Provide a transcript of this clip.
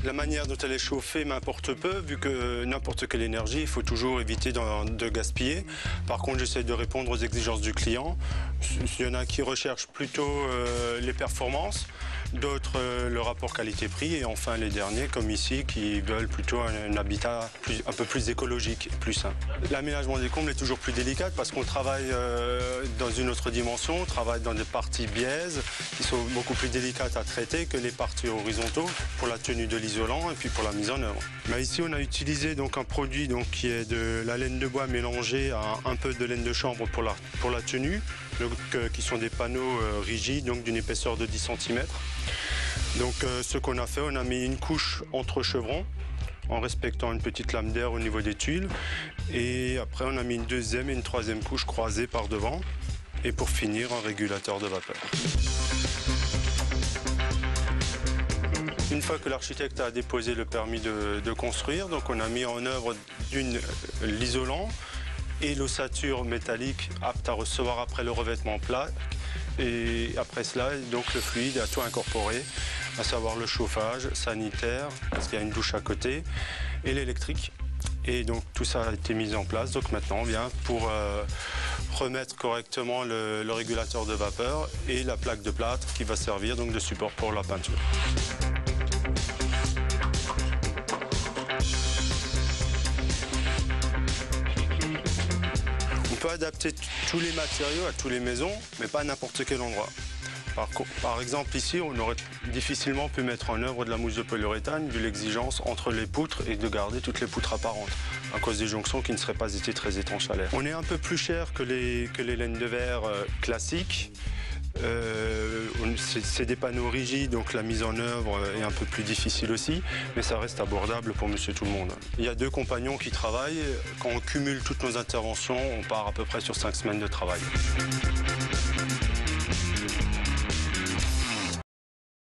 La manière dont elle est chauffée m'importe peu, vu que n'importe quelle énergie, il faut toujours éviter de gaspiller. Par contre, j'essaie de répondre aux exigences du client. Il y en a qui recherchent plutôt les performances, d'autres le rapport qualité-prix, et enfin les derniers, comme ici, qui veulent plutôt un habitat un peu plus écologique et plus sain. L'aménagement des combles est toujours plus délicat parce qu'on travaille dans une autre dimension, on travaille dans des parties biaises qui sont beaucoup plus délicates à traiter que les parties horizontaux pour la tenue de l'isolant et puis pour la mise en œuvre. Mais ici, on a utilisé donc un produit qui est de la laine de bois mélangée à un peu de laine de chanvre pour la tenue, qui sont des panneaux rigides, donc d'une épaisseur de 10 cm. Donc ce qu'on a fait, on a mis une couche entre chevrons en respectant une petite lame d'air au niveau des tuiles. Et après, on a mis une deuxième et une troisième couche croisées par devant. Et pour finir, un régulateur de vapeur. Une fois que l'architecte a déposé le permis de construire, donc on a mis en œuvre l'isolant et l'ossature métallique apte à recevoir après le revêtement plat. Et après cela, donc le fluide a tout incorporé, à savoir le chauffage sanitaire, parce qu'il y a une douche à côté, et l'électrique. Et donc tout ça a été mis en place. Donc maintenant on vient pour remettre correctement le régulateur de vapeur et la plaque de plâtre qui va servir donc de support pour la peinture. On peut adapter tous les matériaux à toutes les maisons, mais pas à n'importe quel endroit. Par exemple, ici, on aurait difficilement pu mettre en œuvre de la mousse de polyuréthane, vu l'exigence entre les poutres et de garder toutes les poutres apparentes, à cause des jonctions qui ne seraient pas été très étanches à l'air. On est un peu plus cher que les laines de verre classiques. C'est des panneaux rigides, donc la mise en œuvre est un peu plus difficile aussi, mais ça reste abordable pour monsieur tout le monde. Il y a 2 compagnons qui travaillent. Quand on cumule toutes nos interventions, on part à peu près sur 5 semaines de travail.